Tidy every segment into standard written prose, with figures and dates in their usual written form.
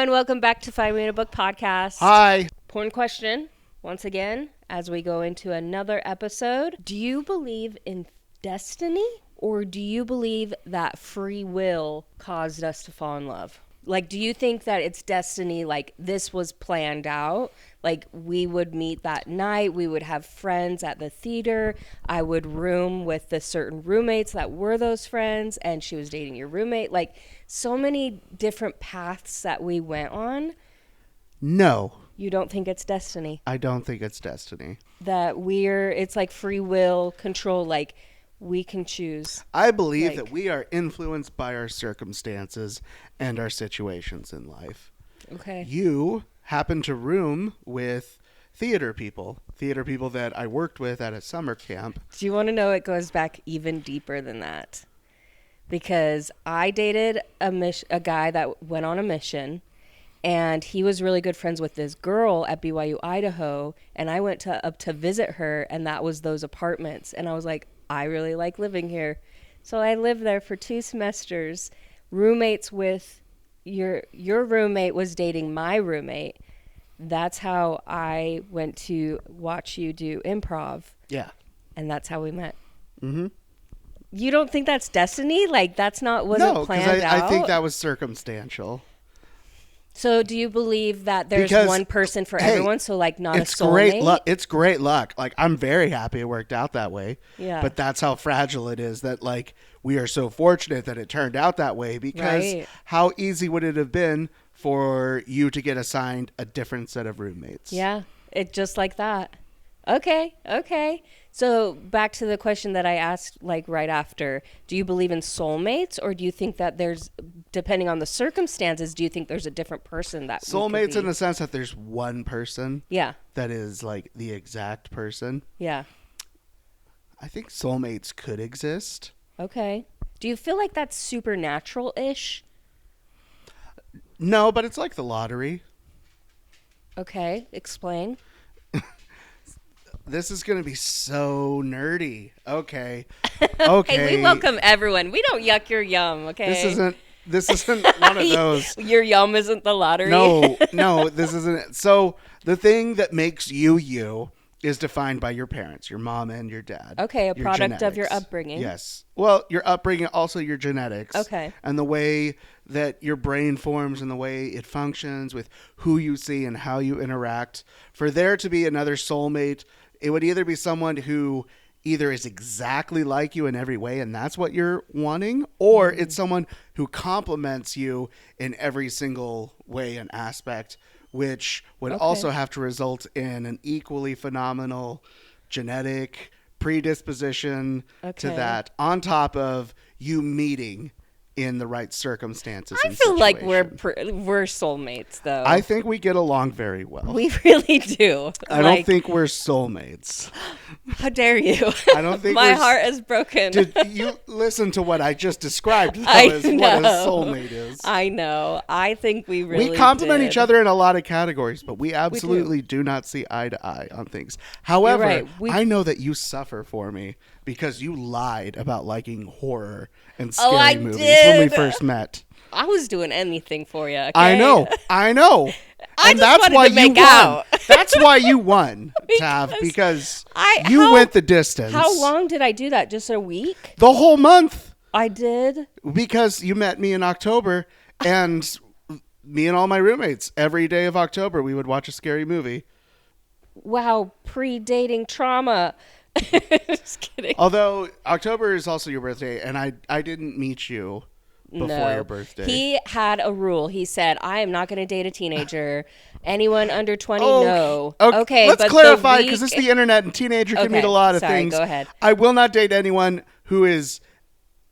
everyone. Welcome back to Find Me in a Book podcast. Hi. Porn question, once again, as we go into another episode. Do you believe in destiny, or do you believe that free will caused us to fall in love? Like, do you think that it's destiny, like this was planned out? Like, we would meet that night, we would have friends at the theater, I would room with the certain roommates that were those friends, and she was dating your roommate. Like, so many different paths that we went on. No. You don't think it's destiny? I don't think it's destiny. That it's like free will control, like we can choose. I believe that we are influenced by our circumstances and our situations in life. Okay. You happen to room with theater people that I worked with at a summer camp. Do you want to know it goes back even deeper than that? Because I dated a guy that went on a mission, and he was really good friends with this girl at BYU, Idaho, and I went up to visit her, and that was those apartments. And I was like, I really like living here. So I lived there for 2 semesters, roommates with your roommate was dating my roommate. That's how I went to watch you do improv. Yeah. And that's how we met. Mm-hmm. You don't think that's destiny? Like, wasn't planned out? No, because I think that was circumstantial. So do you believe that there's one person for everyone? So like not a soulmate? Great luck. It's great luck. Like, I'm very happy it worked out that way. Yeah. But that's how fragile it is, that like we are so fortunate that it turned out that way, because how easy would it have been for you to get assigned a different set of roommates? Yeah. It just like that. Okay. So back to the question that I asked like right after, do you believe in soulmates, or do you think that there's, depending on the circumstances, do you think there's a different person that soulmates in the sense that there's one person that is like the exact person? Yeah. I think soulmates could exist. Okay. Do you feel like that's supernatural-ish? No, but it's like the lottery. Okay. Explain. This is going to be so nerdy. Okay. Hey, we welcome everyone. We don't yuck your yum, okay? This isn't one of those. Your yum isn't the lottery? No, this isn't. So the thing that makes you is defined by your parents, your mom and your dad. Okay, a product genetics. of your upbringing. Yes. Well, your upbringing, also your genetics. Okay. And the way that your brain forms and the way it functions with who you see and how you interact. For there to be another soulmate, it would either be someone who either is exactly like you in every way, and that's what you're wanting, or it's someone who complements you in every single way and aspect, which would also have to result in an equally phenomenal genetic predisposition to that, on top of you meeting in the right circumstances. I feel like we're soulmates, though. I think we get along very well. We really do. I don't think we're soulmates. How dare you? I don't think my heart is broken. Did you listen to what I just described as what a soulmate is? I know. I think we complement each other in a lot of categories, but we absolutely do not see eye to eye on things. However, I know that you suffer for me because you lied about liking horror and scary movies when we first met. I was doing anything for you. Okay? I know. And that's why you won. That's why you won, Tav, because you went the distance. How long did I do that? Just a week? The whole month. I did? Because you met me in October, and me and all my roommates, every day of October, we would watch a scary movie. Wow, pre-dating trauma. Just kidding. Although October is also your birthday, and I didn't meet you before your birthday. He had a rule. He said, I am not going to date a teenager. Anyone under 20, no. Okay, let's clarify, because it's the internet, and teenager can mean a lot of things. Go ahead. I will not date anyone who is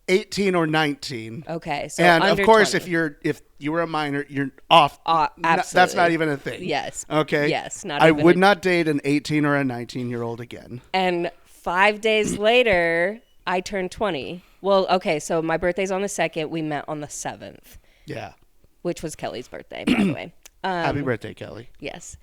18 or 19. Okay, so and under of course, 20. if you were a minor, you're off. Absolutely. That's not even a thing. Yes. Okay. Yes. I would not date an 18 or a 19-year-old again. And 5 days later, I turned 20. Well, okay, so my birthday's on the 2nd. We met on the 7th. Yeah. Which was Kelly's birthday, by the way. Happy birthday, Kelly. Yes.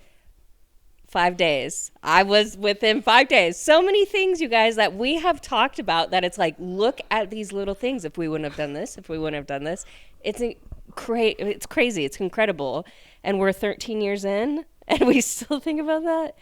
5 days. I was with him 5 days. So many things, you guys, that we have talked about that it's like, look at these little things. If we wouldn't have done this, if we wouldn't have done this, it's It's crazy. It's incredible. And we're 13 years in and we still think about that.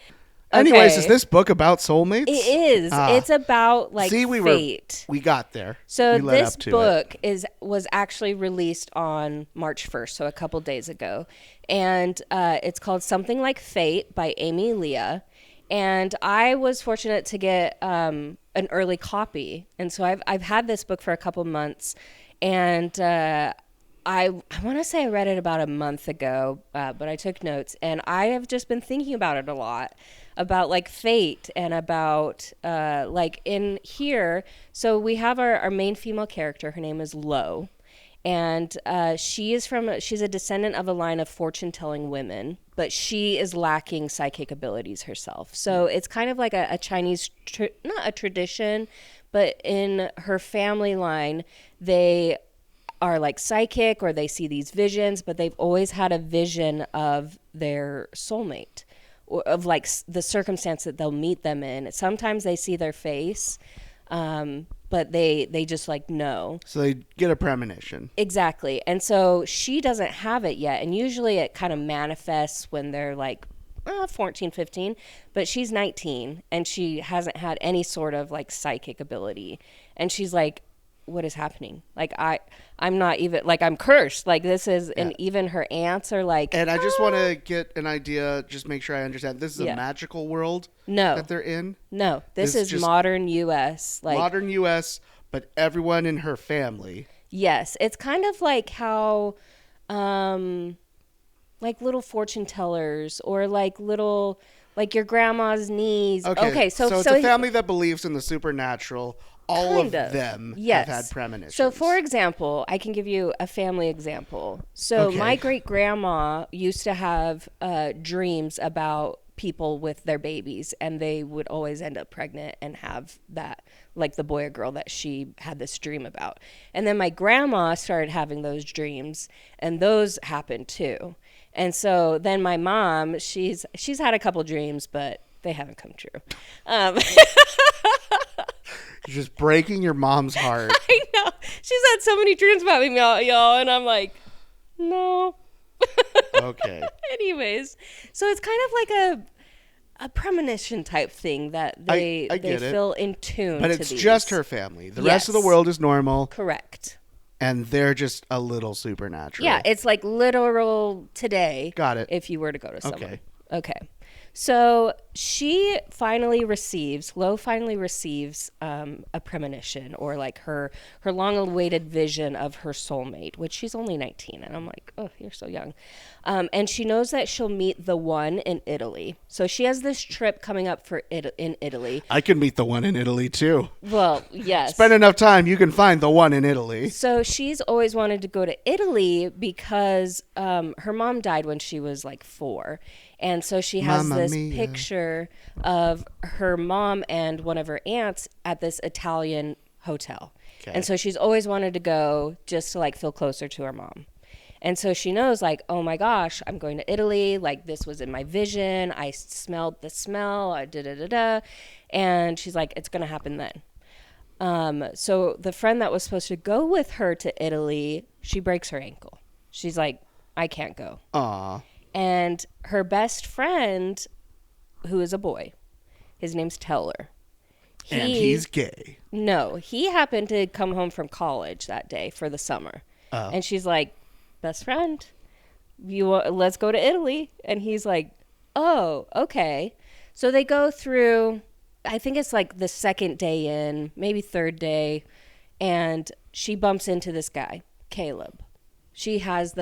Anyways, is Okay. this book about soulmates? It is. It's about like See, fate. we got there. So we led this up to book was actually released on March 1st, so a couple days ago. And it's called Something Like Fate by Amy Leah. And I was fortunate to get an early copy. And so I've had this book for a couple months. And I want to say I read it about a month ago, but I took notes. And I have just been thinking about it a lot, about like fate and about like in here. So we have our main female character. Her name is Lo. And she's a descendant of a line of fortune-telling women, but she is lacking psychic abilities herself. So it's kind of like a Chinese, not a tradition, but in her family line, they are like psychic or they see these visions, but they've always had a vision of their soulmate or of like the circumstance that they'll meet them in. Sometimes they see their face, but they just like know. So they get a premonition. Exactly. And so she doesn't have it yet. And usually it kind of manifests when they're like 14, 15, but she's 19 and she hasn't had any sort of like psychic ability. And she's like, what is happening? Like I'm not even like I'm cursed. Like this is, and even her aunts are like. And I just want to get an idea, just make sure I understand. This is a magical world that they're in? No, this is modern U.S. Like modern U.S., but everyone in her family. Yes, it's kind of like how, like little fortune tellers or like little, like your grandma's niece. Okay, so it's a family that believes in the supernatural. All of them have had premonitions. So, for example, I can give you a family example. So, my great-grandma used to have dreams about people with their babies, and they would always end up pregnant and have that, like the boy or girl that she had this dream about. And then my grandma started having those dreams, and those happened too. And so then my mom, she's had a couple dreams, but they haven't come true. You're just breaking your mom's heart. I know. She's had so many dreams about me, y'all, and I'm like, no. Okay. Anyways, so it's kind of like a premonition type thing that they feel in tune. But to it's these. just her family. The rest of the world is normal. Correct. And they're just a little supernatural. Yeah, it's like literal today. Got it. If you were to go to someone. Okay. So Lo finally receives a premonition, or like her long-awaited vision of her soulmate, which she's only 19. And I'm like, oh, you're so young. And she knows that she'll meet the one in Italy. So she has this trip coming up in Italy. I can meet the one in Italy, too. Well, yes. Spend enough time, you can find the one in Italy. So she's always wanted to go to Italy because her mom died when she was like 4. And so she has this picture of her mom and one of her aunts at this Italian hotel. Okay. And so she's always wanted to go just to like feel closer to her mom. And so she knows like, oh my gosh, I'm going to Italy. Like this was in my vision. I smelled the smell. And she's like, it's going to happen then. So the friend that was supposed to go with her to Italy, she breaks her ankle. She's like, I can't go. Aw. And her best friend, who is a boy, his name's Teller. And he's gay. No, he happened to come home from college that day for the summer. Oh. And she's like, best friend, let's go to Italy. And he's like, oh, okay. So they go through, I think it's like the second day in, maybe third day. And she bumps into this guy, Caleb. She has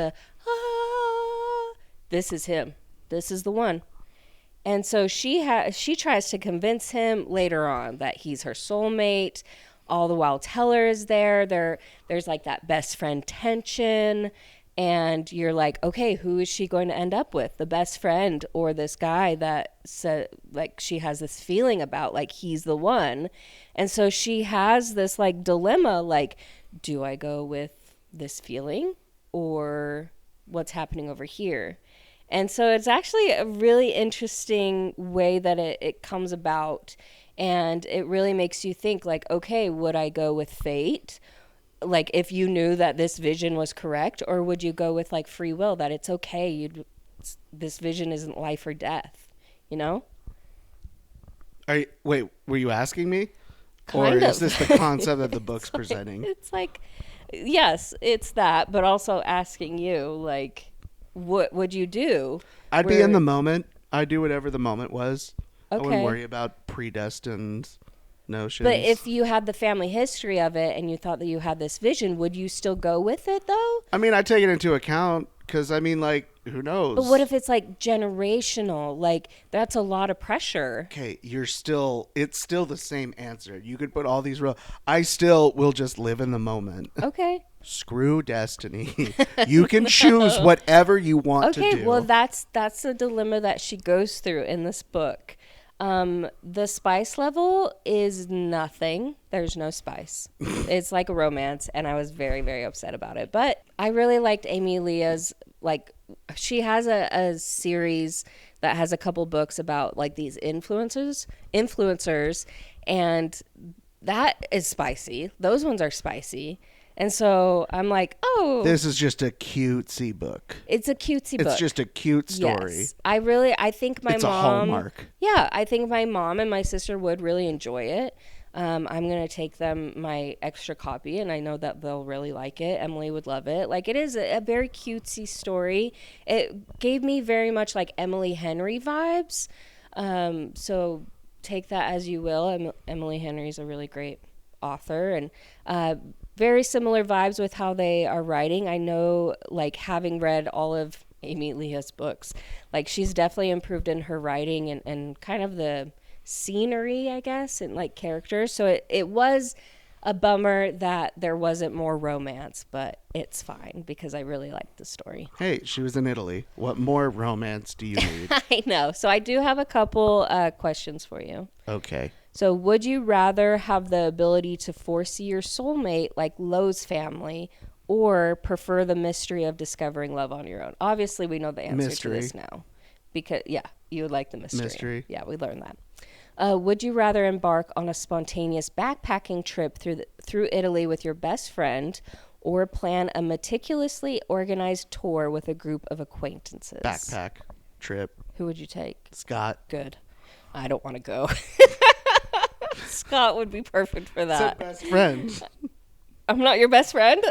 this is him. This is the one. And so she tries to convince him later on that he's her soulmate. All the while Teller is there. There's like that best friend tension. And you're like, okay, who is she going to end up with? The best friend or this guy that like she has this feeling about, like he's the one. And so she has this like dilemma, like, do I go with this feeling or what's happening over here? And so it's actually a really interesting way that it comes about. And it really makes you think like, okay, would I go with fate? like if you knew that this vision was correct, or would you go with like free will, that it's okay, this vision isn't life or death, you know? Wait, were you asking me? Kind or of. is this the concept that the book's Like, presenting? it's like, yes, it's that, but also asking you, like, what would you do? I'd be in the moment. I'd do whatever the moment was. I wouldn't Okay. worry about predestined notions. But if you had the family history of it and you thought that you had this vision, would you still go with it though? I mean, I take it into account because, I mean, like, who knows? But what if it's like generational? Like, that's a lot of pressure. Okay, it's still the same answer. You could put all these I still will just live in the moment. Okay. Screw destiny. You can choose whatever you want to do. Okay, well, that's the dilemma that she goes through in this book. The spice level is nothing. There's no spice. It's like a romance, and I was very, very upset about it. But I really liked Amy Leah's, like, she has a series that has a couple books about like these influencers, and that is spicy. Those ones are spicy. And so I'm like, oh, This is just a cutesy book. it's a cutesy book. It's just a cute story. Yes. I think my It's a mom. hallmark. Yeah, I think my mom and my sister would really enjoy it. I'm going to take them my extra copy, and I know that they'll really like it. Emily would love it. Like, it is a very cutesy story. It gave me very much like Emily Henry vibes. So take that as you will. Emily Henry's a really great author, and very similar vibes with how they are writing. I know, like, having read all of Amy Leah's books, like, she's definitely improved in her writing and kind of the scenery, I guess, and like characters. So it was a bummer that there wasn't more romance, but it's fine because I really liked the story. Hey, she was in Italy. What more romance do you need? I know. So I do have a couple questions for you. Okay. So would you rather have the ability to foresee your soulmate like Lowe's family, or prefer the mystery of discovering love on your own? Obviously, we know the answer to this now. Because, yeah, you would like the mystery. Yeah, we learned that. Would you rather embark on a spontaneous backpacking trip through Italy with your best friend, or plan a meticulously organized tour with a group of acquaintances? Backpack trip. Who would you take? Scott. Good. I don't want to go. Scott would be perfect for that. Best friend. I'm not your best friend?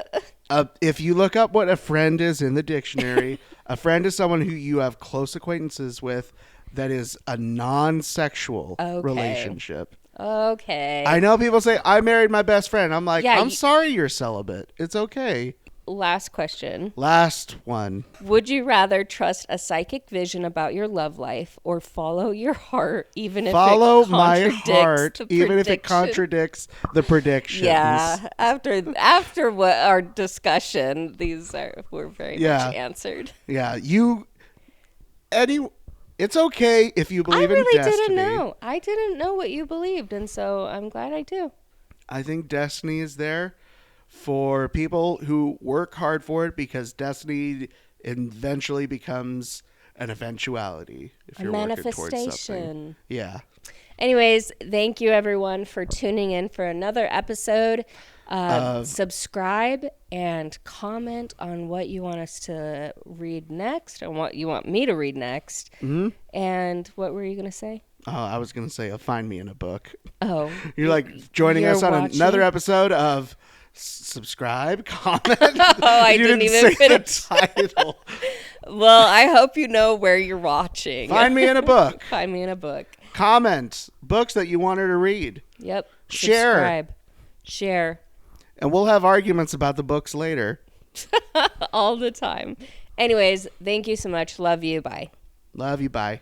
If you look up what a friend is in the dictionary, a friend is someone who you have close acquaintances with that is a non-sexual relationship. Okay. I know people say, I married my best friend. I'm like, Yeah, I'm sorry you're celibate. It's okay. Last question. Last one. Would you rather trust a psychic vision about your love life, or follow your heart even if Follow it my contradicts heart, the even if it prediction? contradicts the predictions. Yeah. After what our discussion, were very much answered. Yeah. It's okay if you believe in destiny. I really didn't know. I didn't know what you believed, and so I'm glad I do. I think destiny is there for people who work hard for it, because destiny eventually becomes an eventuality if you're working towards something. Yeah. Anyways, thank you everyone for tuning in for another episode. Subscribe and comment on what you want us to read next, and what you want me to read next. Mm-hmm. And what were you going to say? Oh, I was going to say, find me in a book. Oh. You're like joining us on another episode of Subscribe, comment. Oh, I didn't even finish the title. Well, I hope you know where you're watching. Find me in a book. Find me in a book. Comment books that you want her to read. Yep. Share. Subscribe. Share. And we'll have arguments about the books later. All the time. Anyways, thank you so much. Love you. Bye. Love you. Bye.